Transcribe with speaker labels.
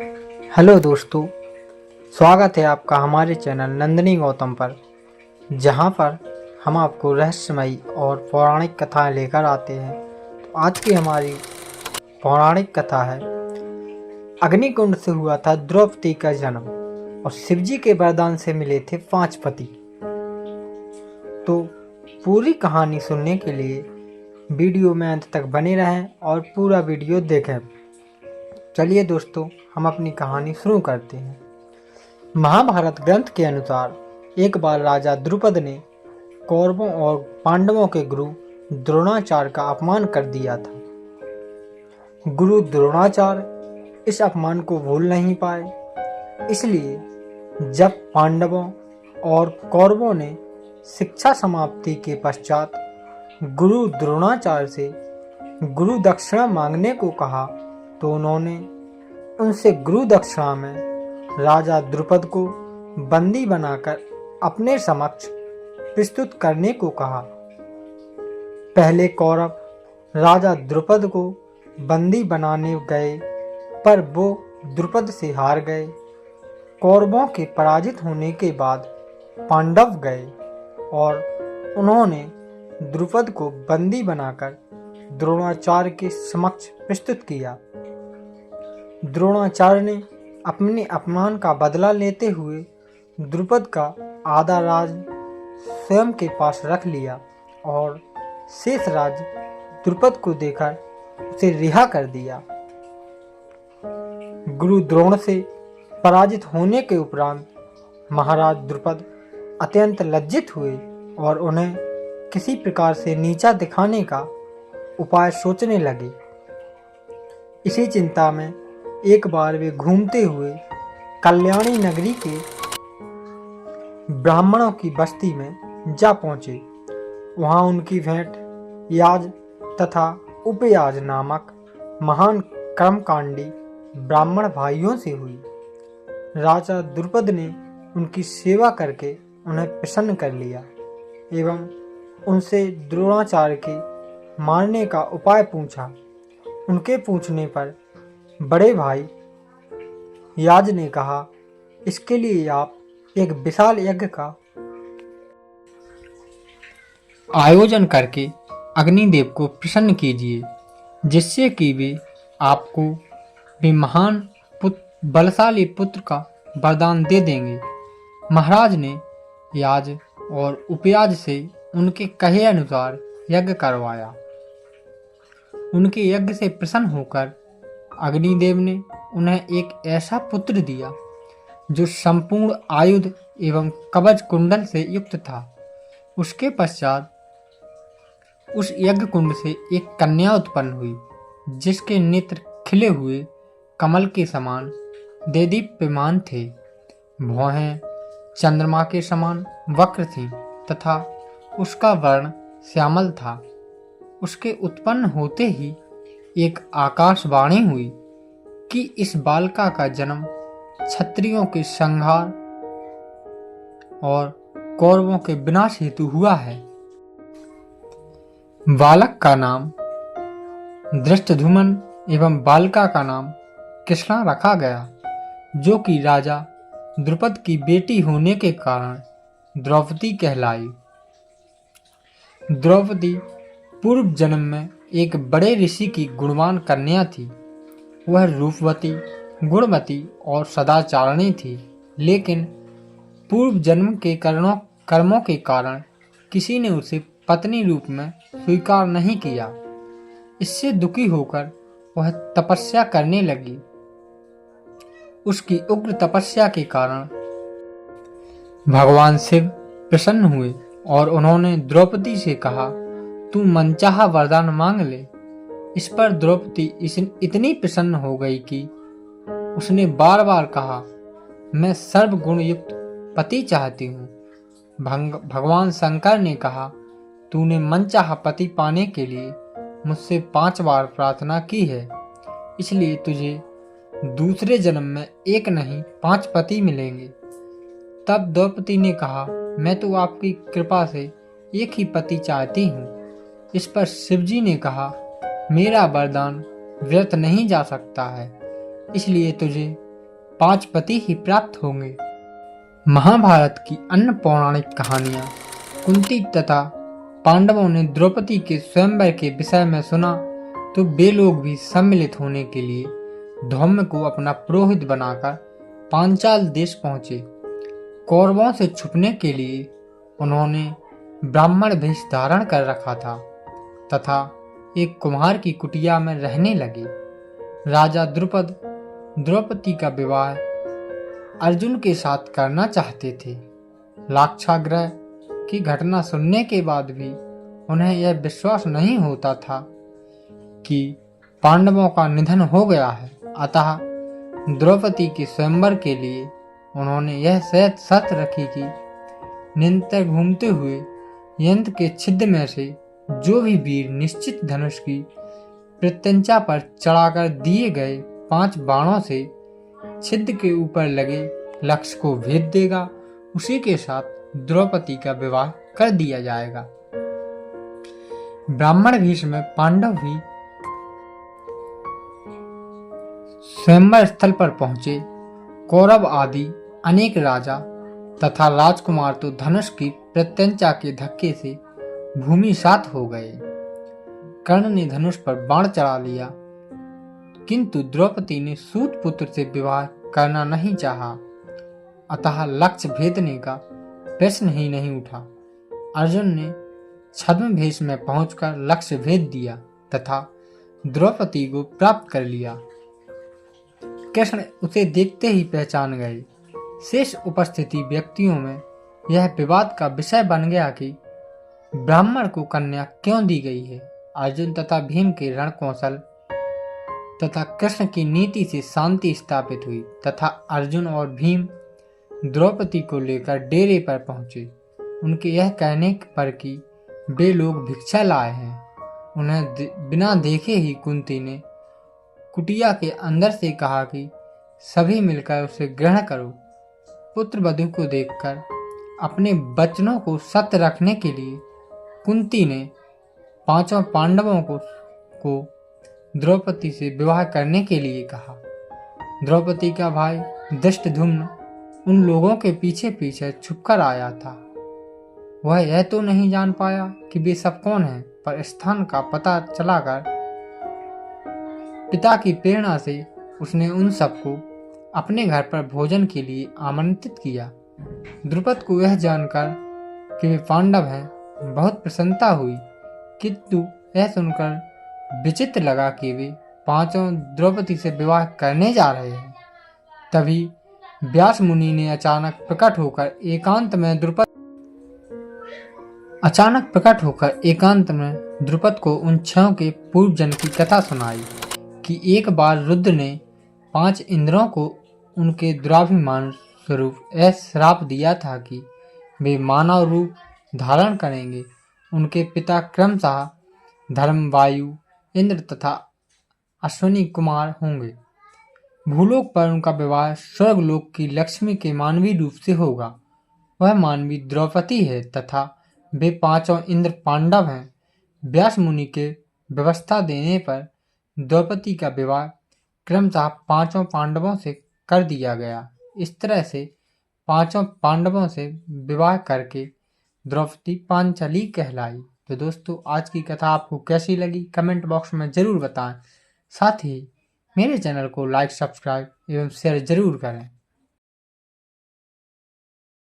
Speaker 1: Hello दोस्तों, स्वागत है आपका हमारे चैनल नंदिनी गौतम पर, जहां पर हम आपको रहस्यमयी और पौराणिक कथाएं लेकर आते हैं। तो आज की हमारी पौराणिक कथा है, अग्निकुंड से हुआ था द्रौपदी का जन्म और शिवजी के वरदान से मिले थे 5 पति। तो पूरी कहानी सुनने के लिए वीडियो में अंत तक बने रहें और पूरा वीडियो देखें। चलिए दोस्तों, हम अपनी कहानी शुरू करते हैं। महाभारत ग्रंथ के अनुसार एक बार राजा द्रुपद ने कौरवों और पांडवों के गुरु द्रोणाचार्य का अपमान कर दिया था। गुरु द्रोणाचार्य इस अपमान को भूल नहीं पाए, इसलिए जब पांडवों और कौरवों ने शिक्षा समाप्ति के पश्चात गुरु द्रोणाचार्य से गुरु दक्षिणा मांगने को कहा, तो उन्होंने उनसे गुरु दक्षिणा में राजा द्रुपद को बंदी बनाकर अपने समक्ष प्रस्तुत करने को कहा। पहले कौरव राजा द्रुपद को बंदी बनाने गए, पर वो द्रुपद से हार गए। कौरवों के पराजित होने के बाद पांडव गए और उन्होंने द्रुपद को बंदी बनाकर द्रोणाचार्य के समक्ष प्रस्तुत किया। द्रोणाचार्य ने अपने अपमान का बदला लेते हुए द्रुपद का आधा राज स्वयं के पास रख लिया और शेष राज द्रुपद को देकर उसे रिहा कर दिया। गुरु द्रोण से पराजित होने के उपरांत महाराज द्रुपद अत्यंत लज्जित हुए और उन्हें किसी प्रकार से नीचा दिखाने का उपाय सोचने लगे। इसी चिंता में एक बार वे घूमते हुए कल्याणी नगरी के ब्राह्मणों की बस्ती में जा पहुंचे। वहां उनकी भेंट याज तथा उपयाज नामक महान कर्मकांडी ब्राह्मण भाइयों से हुई। राजा द्रुपद ने उनकी सेवा करके उन्हें प्रसन्न कर लिया एवं उनसे द्रोणाचार्य के मारने का उपाय पूछा। उनके पूछने पर बड़े भाई याज ने कहा, इसके लिए आप एक विशाल यज्ञ का आयोजन करके अग्निदेव को प्रसन्न कीजिए, जिससे कि वे आपको भी महान बलशाली पुत्र का वरदान दे देंगे। महाराज ने याज और उपयाज से उनके कहे अनुसार यज्ञ करवाया। उनके यज्ञ से प्रसन्न होकर अग्निदेव ने उन्हें एक ऐसा पुत्र दिया जो संपूर्ण आयुध एवं कवच कुंडल से युक्त था। उसके पश्चात उस यज्ञ कुंड से एक कन्या उत्पन्न हुई, जिसके नेत्र खिले हुए कमल के समान देदीप्यमान थे। भौहें चंद्रमा के समान वक्र थीं तथा उसका वर्ण श्यामल था। उसके उत्पन्न होते ही एक आकाशवाणी हुई कि इस बालिका का जन्म क्षत्रियों के संहार और कौरवों के विनाश हेतु हुआ है। बालक का नाम धृष्टद्युम्न एवं बालिका का नाम कृष्णा रखा गया, जो कि राजा द्रुपद की बेटी होने के कारण द्रौपदी कहलाई। द्रौपदी पूर्व जन्म में एक बड़े ऋषि की गुणवान कन्या थी। वह रूपवती, गुणवती और सदाचारिणी थी, लेकिन पूर्व जन्म के कर्मों के कारण किसी ने उसे पत्नी रूप में स्वीकार नहीं किया। इससे दुखी होकर वह तपस्या करने लगी। उसकी उग्र तपस्या के कारण भगवान शिव प्रसन्न हुए और उन्होंने द्रौपदी से कहा, तू मनचाहा वरदान मांग ले। इस पर द्रौपदी इतनी प्रसन्न हो गई कि उसने बार बार कहा, मैं सर्वगुण युक्त पति चाहती हूँ। भगवान शंकर ने कहा, तूने मनचाहा पति पाने के लिए मुझसे 5 बार प्रार्थना की है, इसलिए तुझे दूसरे जन्म में एक नहीं 5 पति मिलेंगे। तब द्रौपदी ने कहा, मैं तो आपकी कृपा से एक ही पति चाहती हूँ। इस पर शिवजी ने कहा, मेरा वरदान व्यर्थ नहीं जा सकता है, इसलिए तुझे 5 पति ही प्राप्त होंगे। महाभारत की अन्य पौराणिक कहानियां कुंती तथा पांडवों ने द्रौपदी के स्वयंवर के विषय में सुना तो वे लोग भी सम्मिलित होने के लिए धौम्य को अपना पुरोहित बनाकर पांचाल देश पहुंचे। कौरवों से छुपने के लिए उन्होंने ब्राह्मण वेश धारण कर रखा था तथा एक कुम्हार की कुटिया में रहने लगे। राजा द्रुपद द्रौपदी का विवाह अर्जुन के साथ करना चाहते थे। लाक्षागृह की घटना सुनने के बाद भी उन्हें यह विश्वास नहीं होता था कि पांडवों का निधन हो गया है। अतः द्रौपदी के स्वयंवर के लिए उन्होंने यह शर्त रखी कि निरंतर घूमते हुए यंत्र के छिद्र में से जो भी वीर निश्चित धनुष की प्रत्यंचा पर चढ़ाकर दिए गए 5 बाणों से छिद्र के ऊपर लगे लक्ष्य को भेद देगा, उसी के साथ द्रौपदी का विवाह कर दिया जाएगा। ब्राह्मण वेश में पांडव भी स्वयंवर स्थल पर पहुंचे। कौरव आदि अनेक राजा तथा राजकुमार तो धनुष की प्रत्यंचा के धक्के से भूमिसात हो गए। कर्ण ने धनुष पर बाण चढ़ा लिया, किंतु द्रौपदी ने सूत पुत्र से विवाह करना नहीं चाहा, अतः लक्ष्य भेदने का प्रश्न ही नहीं उठा। अर्जुन ने छद्म भेष में पहुंचकर लक्ष्य भेद दिया तथा द्रौपदी को प्राप्त कर लिया। कृष्ण उसे देखते ही पहचान गए। शेष उपस्थिति व्यक्तियों में यह विवाद का विषय बन गया कि ब्राह्मण को कन्या क्यों दी गई है। अर्जुन तथा भीम के रण कौशल तथा कृष्ण की नीति से शांति स्थापित हुई तथा अर्जुन और भीम द्रौपदी को लेकर डेरे पर पहुंचे। उनके यह कहने पर कि वे लोग भिक्षा लाए हैं, उन्हें बिना देखे ही कुंती ने कुटिया के अंदर से कहा कि सभी मिलकर उसे ग्रहण करो। पुत्र वधू को देखकर अपने वचनों को सत्य रखने के लिए कुंती ने 5 पांडवों को द्रौपदी से विवाह करने के लिए कहा। द्रौपदी का भाई धृष्टद्युम्न उन लोगों के पीछे पीछे छुपकर आया था। वह यह तो नहीं जान पाया कि वे सब कौन हैं, पर स्थान का पता चलाकर पिता की प्रेरणा से उसने उन सबको अपने घर पर भोजन के लिए आमंत्रित किया। द्रुपद को यह जानकर कि वे पांडव हैं बहुत प्रसन्नता हुई, किंतु यह सुनकर विचित्र लगा कि वे 5 द्रौपदी से विवाह करने जा रहे हैं। तभी व्यास मुनि ने अचानक प्रकट होकर एकांत में द्रुपद को उन 6 के पूर्व जन्म की कथा सुनाई कि एक बार रुद्र ने 5 इंद्रों को उनके दुराभिमान स्वरूप ऐसा श्राप दिया था कि वे मानव रूप धारण करेंगे। उनके पिता क्रमशः धर्म, वायु, इंद्र तथा अश्विनी कुमार होंगे। भूलोक पर उनका विवाह स्वर्गलोक की लक्ष्मी के मानवीय रूप से होगा। वह मानवी द्रौपदी है तथा वे 5 इंद्र पांडव हैं। व्यास मुनि के व्यवस्था देने पर द्रौपदी का विवाह क्रमशः 5 पांडवों से कर दिया गया। इस तरह से 5 पांडवों से विवाह करके द्रौपदी पांचाली कहलाई। तो दोस्तों, आज की कथा आपको कैसी लगी कमेंट बॉक्स में ज़रूर बताएं। साथ ही मेरे चैनल को लाइक, सब्सक्राइब एवं शेयर जरूर करें।